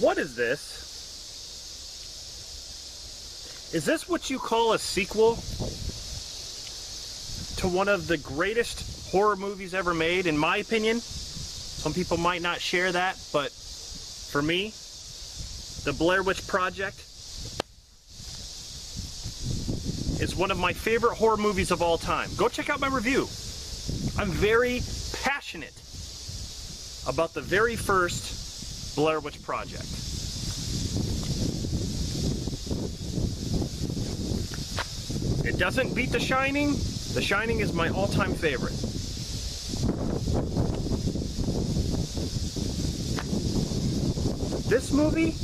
What is this? Is this what you call a sequel to one of the greatest horror movies ever made, in my opinion? Some people might not share that, but for me, the Blair Witch Project is one of my favorite horror movies of all time. Go check out my review. I'm very passionate about the very first Blair Witch Project. It doesn't beat The Shining. The Shining is my all-time favorite. This movie,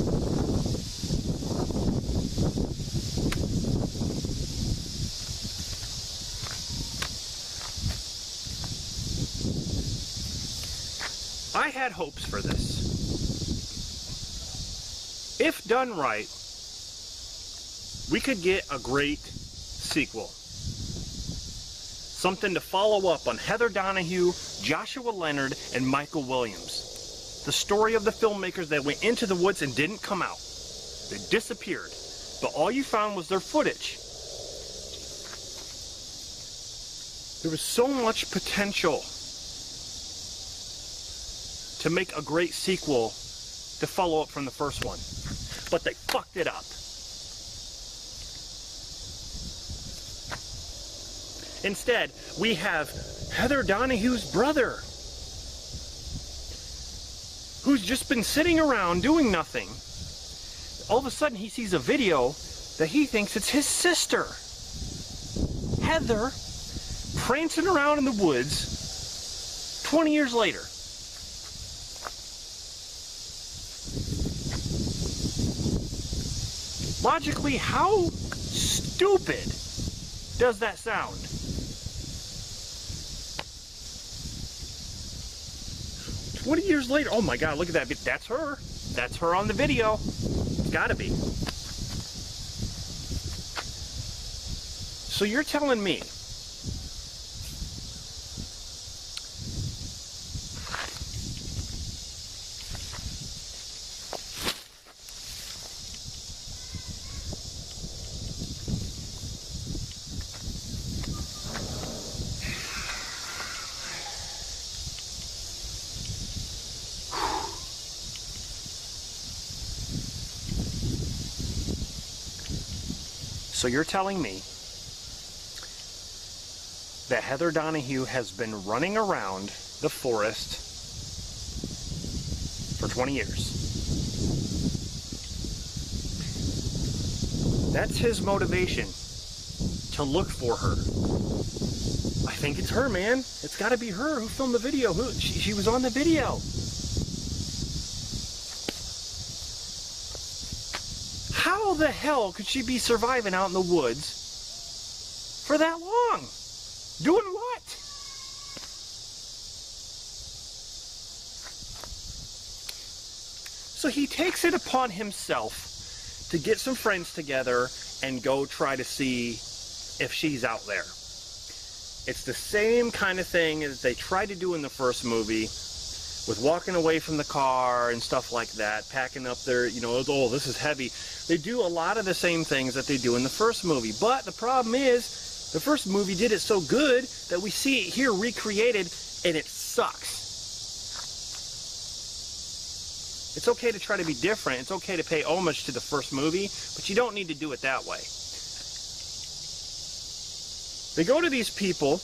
I had hopes for this. If done right, we could get a great sequel. Something to follow up on Heather Donahue, Joshua Leonard, and Michael Williams. The story of the filmmakers that went into the woods and didn't come out. They disappeared, but all you found was their footage. There was so much potential to make a great sequel to follow up from the first one, but they fucked it up. Instead, we have Heather Donahue's brother, who's just been sitting around doing nothing. All of a sudden, he sees a video that he thinks it's his sister, Heather, prancing around in the woods 20 years later. Logically, how stupid does that sound? 20 years later, oh my God, look at that. That's her. That's her on the video. It's gotta be. So you're telling me So you're telling me that Heather Donahue has been running around the forest for 20 years. That's his motivation, to look for her. I think it's her, man. It's got to be her who filmed the video. She was on the video. How the hell could she be surviving out in the woods for that long? Doing what? So he takes it upon himself to get some friends together and go try to see if she's out there. It's the same kind of thing as they tried to do in the first movie, with walking away from the car and stuff like that, packing up their, oh, this is heavy. They do a lot of the same things that they do in the first movie. But the problem is, the first movie did it so good that we see it here recreated, and it sucks. It's okay to try to be different. It's okay to pay homage to the first movie, but you don't need to do it that way. They go to these people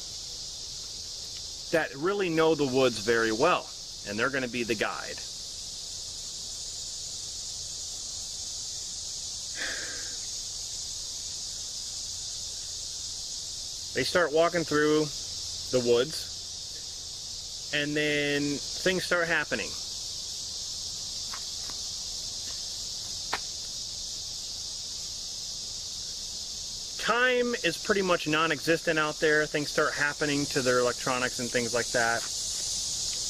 that really know the woods very well, and they're going to be the guide. They start walking through the woods, and then things start happening. Time is pretty much non-existent out there. Things start happening to their electronics and things like that.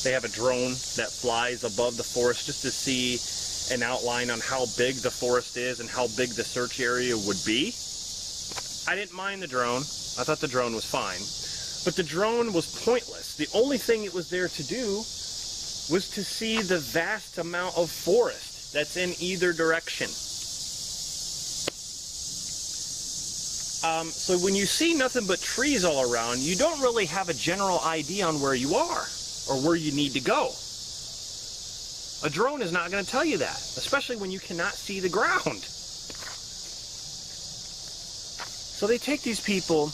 They have a drone that flies above the forest just to see an outline on how big the forest is and how big the search area would be. I didn't mind the drone. I thought the drone was fine. But the drone was pointless. The only thing it was there to do was to see the vast amount of forest. that's in either direction. So when you see nothing but trees all around, you don't really have a general idea on where you are or where you need to go. A drone is not going to tell you that, especially when you cannot see the ground. So they take these people,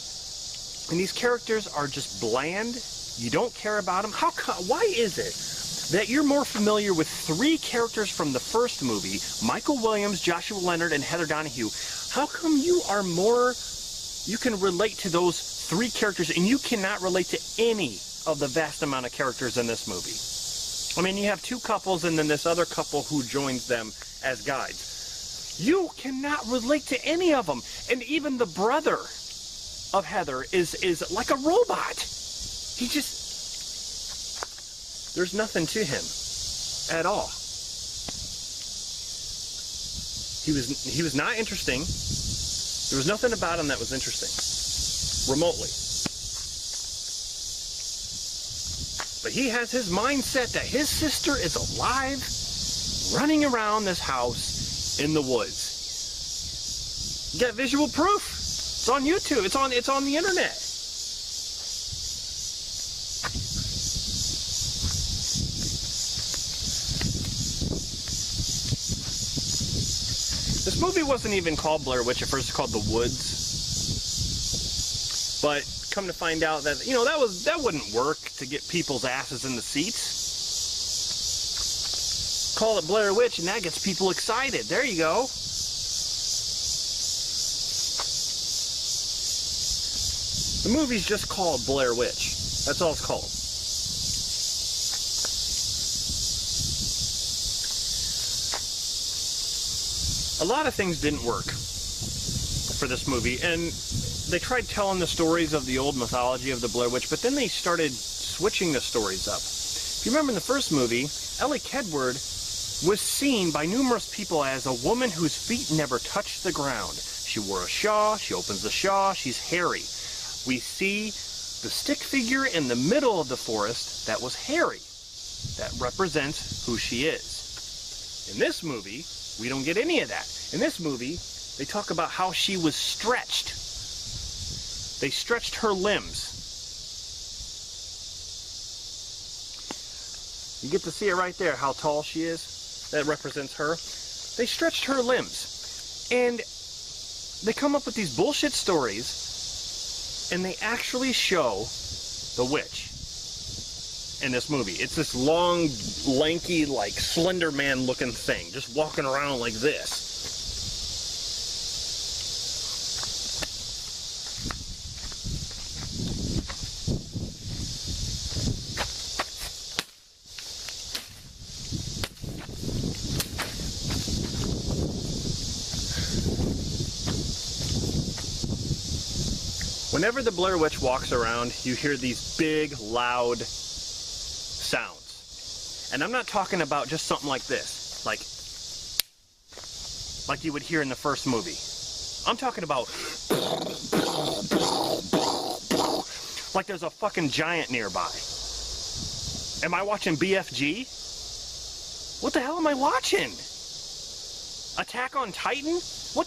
and these characters are just bland. You don't care about them. Why is it that you're more familiar with 3 characters from the first movie, Michael Williams, Joshua Leonard, and Heather Donahue? How come you can relate to those 3 characters and you cannot relate to any of the vast amount of characters in this movie? I mean, you have 2 couples and then this other couple who joins them as guides. You cannot relate to any of them. And even the brother of Heather is like a robot. He just... There's nothing to him at all. He was not interesting. There was nothing about him that was interesting. Remotely. But he has his mindset that his sister is alive, running around this house in the woods. You got visual proof. It's on YouTube. It's on the internet. This movie wasn't even called Blair Witch at first. It's called The Woods. But come to find out that, you know, that wouldn't work to get people's asses in the seats. Call it Blair Witch and that gets people excited. There you go. The movie's just called Blair Witch. That's all it's called. A lot of things didn't work for this movie, and they tried telling the stories of the old mythology of the Blair Witch, but then they started switching the stories up. If you remember in the first movie, Ellie Kedward was seen by numerous people as a woman whose feet never touched the ground. She wore a shawl, she opens the shawl, she's hairy. We see the stick figure in the middle of the forest that was hairy. That represents who she is. In this movie, we don't get any of that. In this movie, they talk about how she was stretched. They stretched her limbs. You get to see it right there, how tall she is. That represents her. They stretched her limbs. And they come up with these bullshit stories, and they actually show the witch in this movie. It's this long, lanky, like Slender Man looking thing, just walking around like this. Whenever the Blair Witch walks around, you hear these big, loud sounds. And I'm not talking about just something like this, like you would hear in the first movie. I'm talking about like there's a fucking giant nearby. Am I watching BFG? What the hell am I watching? Attack on Titan? What?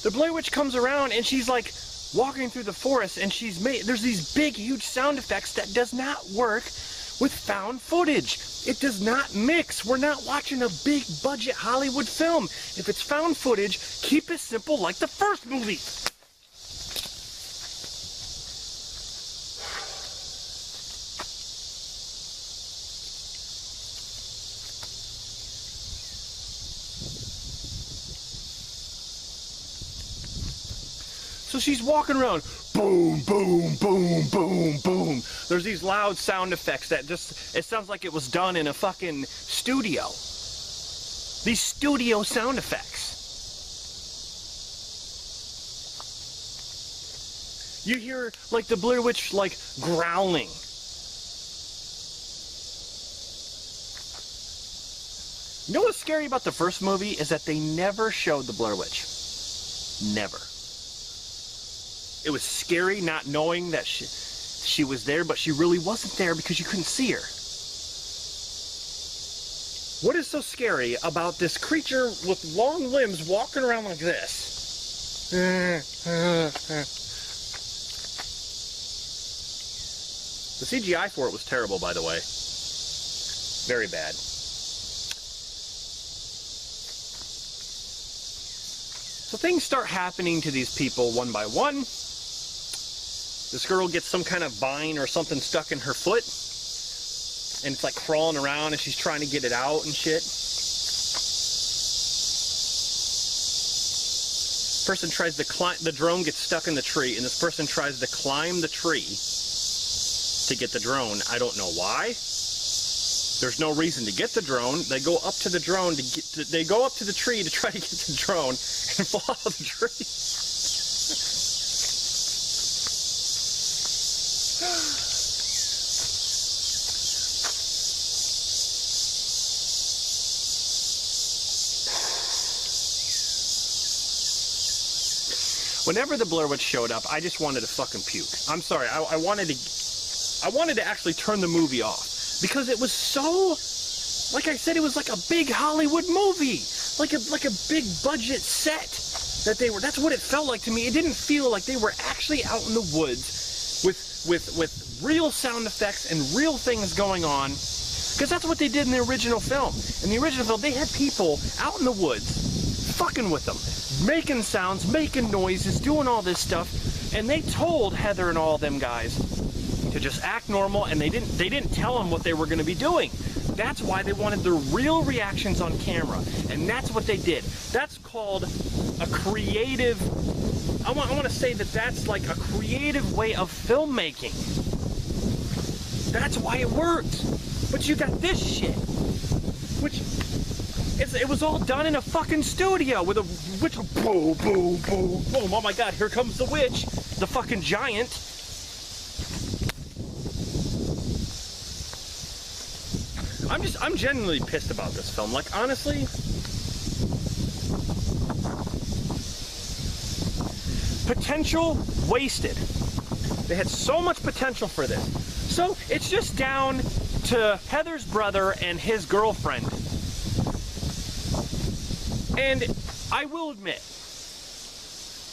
The Blair Witch comes around and she's like walking through the forest and there's these big, huge sound effects that does not work with found footage. It does not mix. We're not watching a big budget Hollywood film. If it's found footage, keep it simple like the first movie. So she's walking around, boom, boom, boom, boom, boom. There's these loud sound effects that it sounds like it was done in a fucking studio. These studio sound effects. You hear, like, the Blair Witch, like, growling. You know what's scary about the first movie is that they never showed the Blair Witch. Never. It was scary not knowing that she was there, but she really wasn't there because you couldn't see her. What is so scary about this creature with long limbs walking around like this? The CGI for it was terrible, by the way. Very bad. So things start happening to these people one by one. This girl gets some kind of vine or something stuck in her foot. And it's like crawling around and she's trying to get it out and shit. Person tries to climb, the drone gets stuck in the tree, and this person tries to climb the tree to get the drone. I don't know why. There's no reason to get the drone. They go up to the drone they go up to the tree to try to get the drone and fall out of the tree. Whenever the Blair Witch showed up, I just wanted to fucking puke. I'm sorry, I wanted to actually turn the movie off. Because it was so, like I said, it was like a big Hollywood movie. Like a big budget set that they were, that's what it felt like to me. It didn't feel like they were actually out in the woods with real sound effects and real things going on. Because that's what they did in the original film. In the original film, they had people out in the woods, fucking with them, making sounds, making noises, doing all this stuff, and they told Heather and all them guys to just act normal, and they didn't tell them what they were going to be doing. That's why they wanted their real reactions on camera, and that's what they did. That's called a creative, I want to say that that's like a creative way of filmmaking. That's why it worked. But you got this shit, which it was all done in a fucking studio with a witch. Boom, boom, boom, boom. Oh my God, here comes the witch, the fucking giant. I'm genuinely pissed about this film. Like, honestly, potential wasted. They had so much potential for this. So it's just down to Heather's brother and his girlfriend. And I will admit,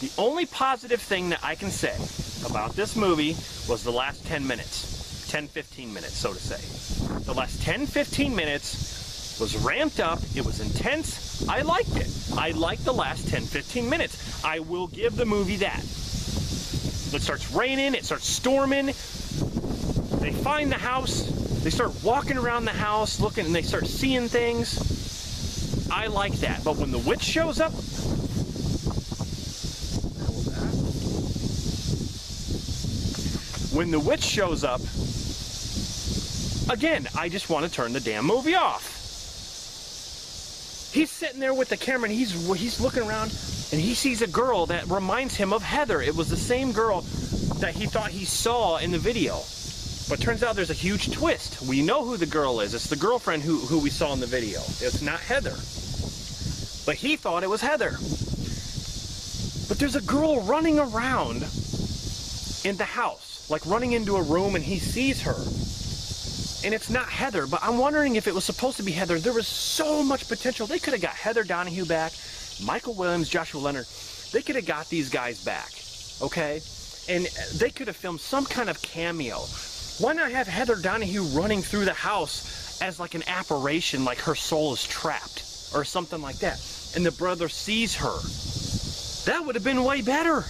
the only positive thing that I can say about this movie was the last 10 minutes. 10-15 minutes, so to say. The last 10-15 minutes was ramped up. It was intense. I liked it. I liked the last 10-15 minutes. I will give the movie that. It starts raining. It starts storming. They find the house. They start walking around the house, looking, and they start seeing things. I like that. But when the witch shows up, when the witch shows up, again, I just want to turn the damn movie off. He's sitting there with the camera and he's looking around and he sees a girl that reminds him of Heather. It was the same girl that he thought he saw in the video. But turns out there's a huge twist. We know who the girl is. It's the girlfriend who we saw in the video. It's not Heather. But he thought it was Heather. But there's a girl running around in the house, like running into a room, and he sees her. And it's not Heather, but I'm wondering if it was supposed to be Heather. There was so much potential. They could have got Heather Donahue back, Michael Williams, Joshua Leonard. They could have got these guys back, okay? And they could have filmed some kind of cameo. Why not have Heather Donahue running through the house as like an apparition, like her soul is trapped, or something like that, and the brother sees her? That would have been way better.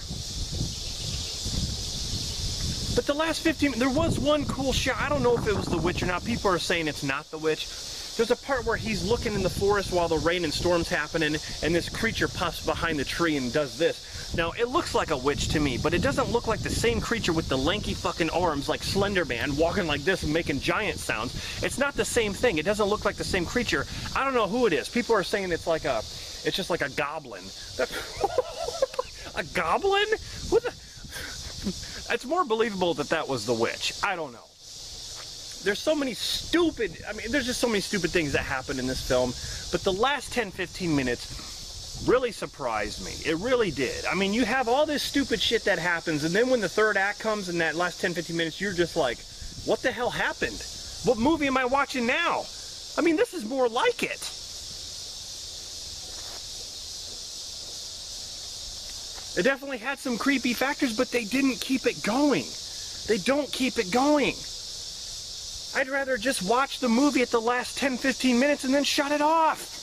But the last 15 minutes, there was one cool shot. I don't know if it was the witch or not. People are saying it's not the witch. There's a part where he's looking in the forest while the rain and storm's happening, and this creature pops behind the tree and does this. Now, it looks like a witch to me, but it doesn't look like the same creature with the lanky fucking arms like Slender Man walking like this and making giant sounds. It's not the same thing. It doesn't look like the same creature. I don't know who it is. People are saying it's just like a goblin. A goblin? What the? It's more believable that that was the witch. I don't know. There's so many stupid, there's just so many stupid things that happen in this film, but the last 10-15 minutes really surprised me. It really did. I mean, you have all this stupid shit that happens, and then when the third act comes in that last 10-15 minutes, you're just like, what the hell happened? What movie am I watching now? I mean, this is more like it. It definitely had some creepy factors, but they didn't keep it going. They don't keep it going. I'd rather just watch the movie at the last 10-15 minutes and then shut it off.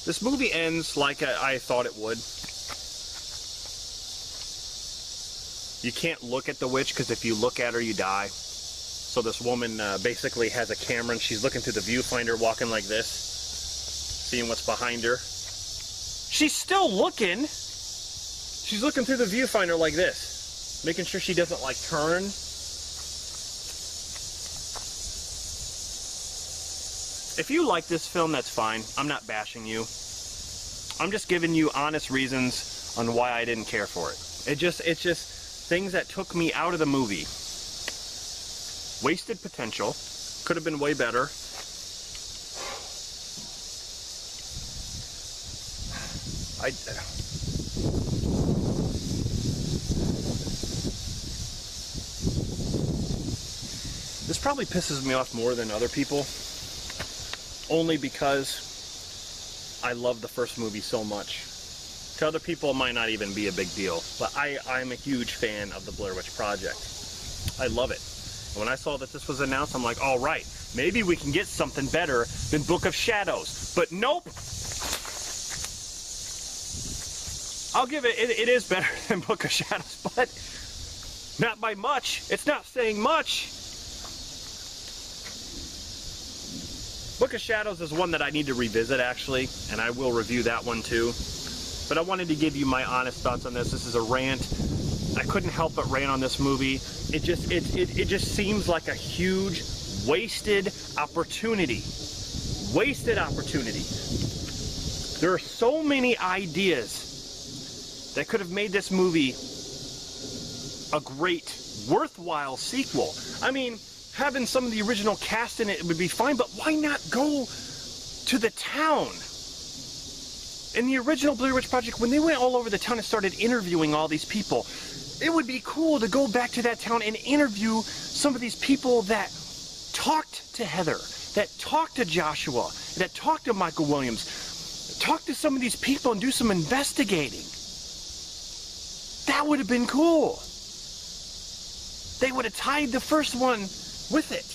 This movie ends like I thought it would. You can't look at the witch because if you look at her, you die. So this woman basically has a camera and she's looking through the viewfinder, walking like this, seeing what's behind her. She's still looking. She's looking through the viewfinder like this, making sure she doesn't like turn. If you like this film, that's fine. I'm not bashing you. I'm just giving you honest reasons on why I didn't care for it. It's just things that took me out of the movie. Wasted potential. Could have been way better. This probably pisses me off more than other people. Only because I love the first movie so much. To other people, it might not even be a big deal. But I'm a huge fan of the Blair Witch Project. I love it. And when I saw that this was announced, I'm like, all right, maybe we can get something better than Book of Shadows. But nope. I'll give it, it is better than Book of Shadows, but not by much. It's not saying much. Book of Shadows is one that I need to revisit, actually, and I will review that one too. But I wanted to give you my honest thoughts on this. This is a rant. I couldn't help but rant on this movie. It just seems like a huge wasted opportunity. Wasted opportunity. There are so many ideas that could have made this movie a great, worthwhile sequel. I mean, having some of the original cast in it would be fine, but why not go to the town? In the original Blair Witch Project, when they went all over the town and started interviewing all these people, it would be cool to go back to that town and interview some of these people that talked to Heather, that talked to Joshua, that talked to Michael Williams. Talk to some of these people and do some investigating. That would have been cool. They would have tied the first one with it.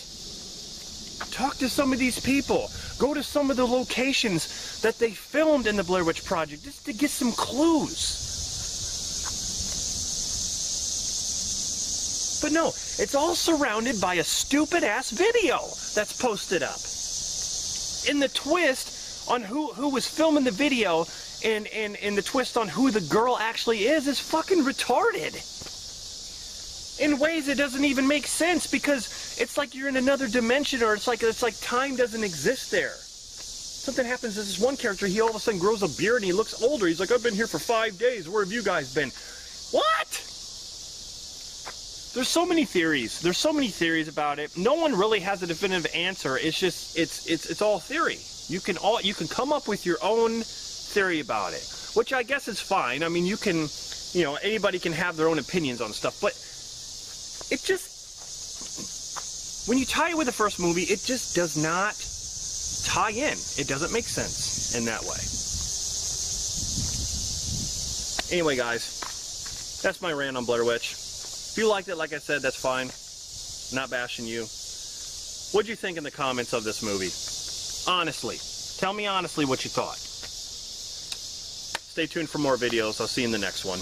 Talk to some of these people. Go to some of the locations that they filmed in the Blair Witch Project just to get some clues. But no, it's all surrounded by a stupid ass video that's posted up. And the twist on who was filming the video and the twist on who the girl actually is fucking retarded. In ways it doesn't even make sense because it's like you're in another dimension, or it's like time doesn't exist there. Something happens to this one character, he all of a sudden grows a beard and he looks older. He's like, I've been here for 5 days, where have you guys been? What? There's so many theories. There's so many theories about it. No one really has a definitive answer. It's just it's all theory. You can come up with your own theory about it, which I guess is fine. I mean, you can, anybody can have their own opinions on stuff, but it just, when you tie it with the first movie, it just does not tie in. It doesn't make sense in that way. Anyway, guys, that's my rant on Blair Witch. If you liked it, like I said, that's fine. I'm not bashing you. What'd you think in the comments of this movie? Honestly. Tell me honestly what you thought. Stay tuned for more videos. I'll see you in the next one.